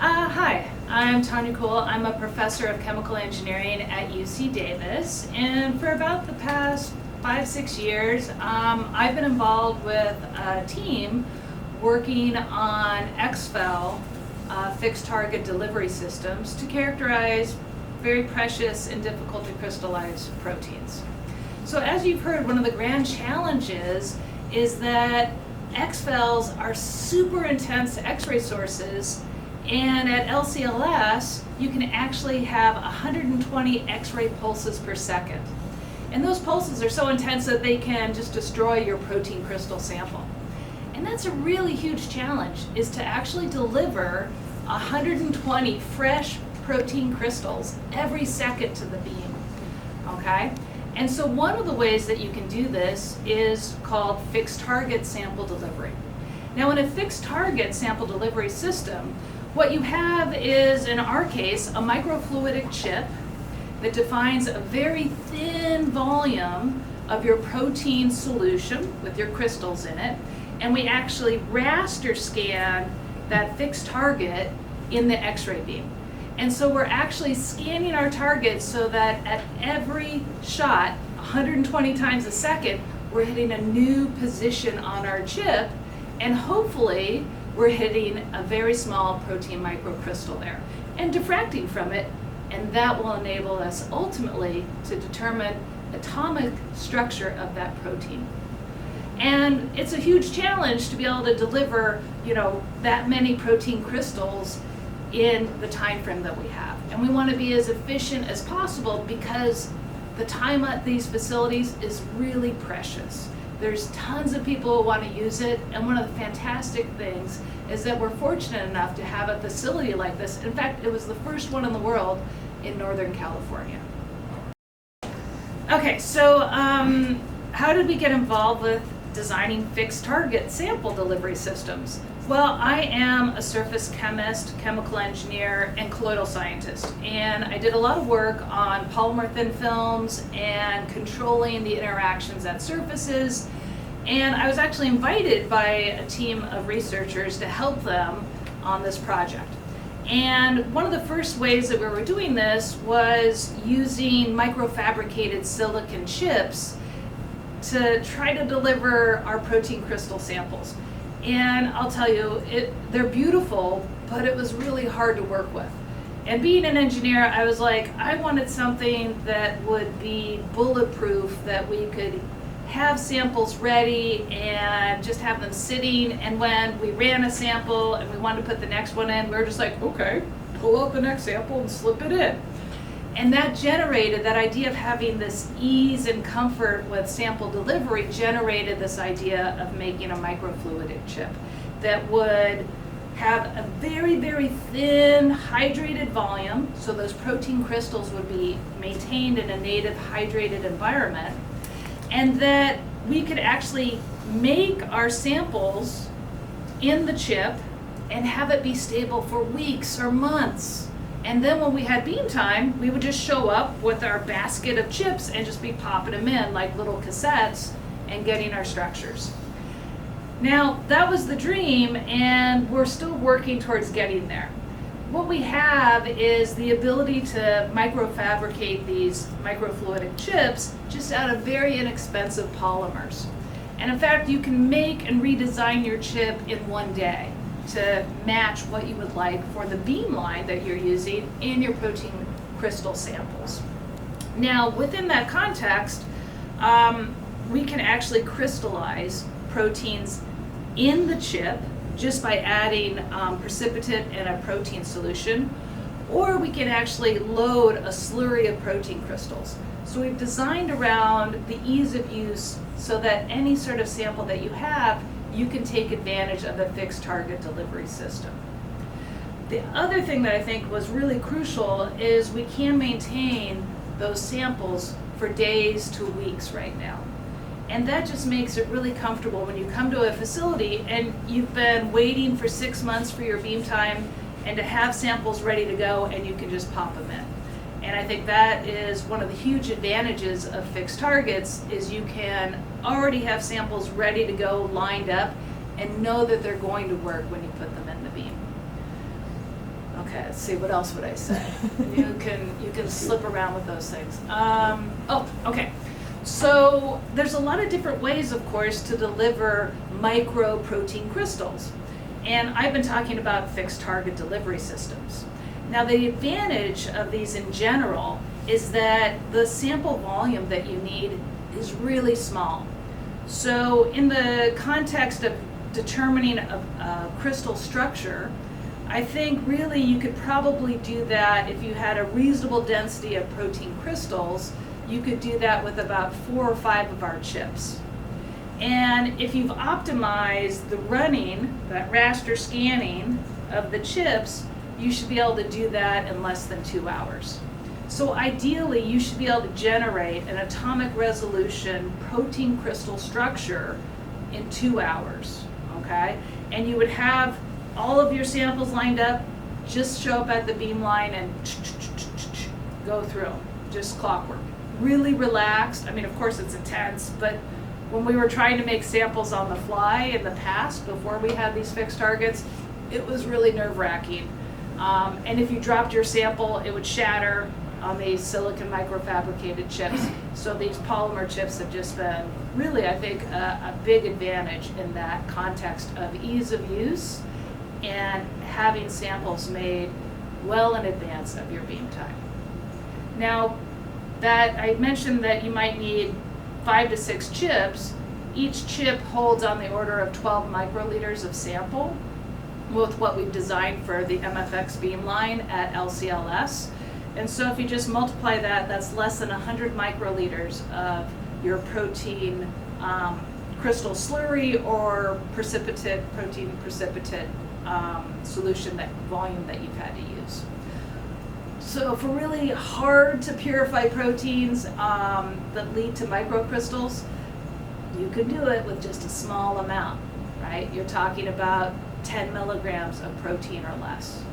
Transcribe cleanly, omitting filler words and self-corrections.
Hi, I'm Tanya Kuhl. I'm a professor of chemical engineering at UC Davis, and for about the past 5-6 years, I've been involved with a team working on XFEL fixed target delivery systems to characterize very precious and difficult to crystallize proteins. So as you've heard, one of the grand challenges is that XFELs are super intense X-ray sources, and at LCLS you can actually have 120 X-ray pulses per second. And those pulses are so intense that they can just destroy your protein crystal sample. And that's a really huge challenge, is to actually deliver 120 fresh protein crystals every second to the beam, okay? And so one of the ways that you can do this is called fixed target sample delivery. Now in a fixed target sample delivery system, what you have is, in our case, a microfluidic chip that defines a very thin volume of your protein solution with your crystals in it, and we actually raster scan that fixed target in the X-ray beam. And so we're actually scanning our targets so that at every shot, 120 times a second, we're hitting a new position on our chip, and hopefully we're hitting a very small protein microcrystal there and diffracting from it, and that will enable us ultimately to determine atomic structure of that protein. And it's a huge challenge to be able to deliver, that many protein crystals in the time frame that we have. And we want to be as efficient as possible because the time at these facilities is really precious. There's tons of people who want to use it, and one of the fantastic things is that we're fortunate enough to have a facility like this. In fact, it was the first one in the world in Northern California. Okay, so how did we get involved with designing fixed target sample delivery systems? Well, I am a surface chemist, chemical engineer, and colloidal scientist, and I did a lot of work on polymer thin films and controlling the interactions at surfaces, and I was actually invited by a team of researchers to help them on this project. And one of the first ways that we were doing this was using microfabricated silicon chips to try to deliver our protein crystal samples. And I'll tell you, they're beautiful, but it was really hard to work with. And being an engineer, I was like, I wanted something that would be bulletproof, that we could have samples ready and just have them sitting, and when we ran a sample and we wanted to put the next one in, we were just like, okay, pull out the next sample and slip it in. And that generated, that idea of having this ease and comfort with sample delivery generated this idea of making a microfluidic chip that would have a very, very thin hydrated volume, so those protein crystals would be maintained in a native hydrated environment, and that we could actually make our samples in the chip and have it be stable for weeks or months. And then when we had beam time, we would just show up with our basket of chips and just be popping them in like little cassettes and getting our structures. Now, that was the dream, and we're still working towards getting there. What we have is the ability to microfabricate these microfluidic chips just out of very inexpensive polymers. And in fact, you can make and redesign your chip in one day to match what you would like for the beam line that you're using in your protein crystal samples. Now, within that context, we can actually crystallize proteins in the chip just by adding precipitate and a protein solution, or we can actually load a slurry of protein crystals. So we've designed around the ease of use so that any sort of sample that you have, you can take advantage of the fixed target delivery system. The other thing that I think was really crucial is we can maintain those samples for days to weeks right now. And that just makes it really comfortable when you come to a facility and you've been waiting for 6 months for your beam time, and to have samples ready to go and you can just pop them in. And I think that is one of the huge advantages of fixed targets, is you can already have samples ready to go, lined up, and know that they're going to work when you put them in the beam. Okay, let's see, what else would I say? You can slip around with those things. Okay. So there's a lot of different ways, of course, to deliver micro protein crystals. And I've been talking about fixed target delivery systems. Now, the advantage of these in general is that the sample volume that you need is really small. So in the context of determining a crystal structure, I think really you could probably do that if you had a reasonable density of protein crystals. You could do that with about 4 or 5 of our chips. And if you've optimized the running, that raster scanning of the chips, you should be able to do that in less than 2 hours. So ideally, you should be able to generate an atomic resolution protein crystal structure in 2 hours, okay? And you would have all of your samples lined up, just show up at the beam line and go through, just clockwork. Really relaxed. I mean, of course it's intense, but when we were trying to make samples on the fly in the past, before we had these fixed targets, it was really nerve-wracking. And if you dropped your sample, it would shatter on these silicon microfabricated chips. So these polymer chips have just been really, I think, a big advantage in that context of ease of use and having samples made well in advance of your beam time. Now, that I mentioned that you might need 5 to 6 chips. Each chip holds on the order of 12 microliters of sample with what we've designed for the MFX beam line at LCLS. And so if you just multiply that, that's less than 100 microliters of your protein crystal slurry or protein precipitate solution, that volume that you've had to use. So for really hard to purify proteins that lead to microcrystals, you can do it with just a small amount, right? You're talking about 10 milligrams of protein or less.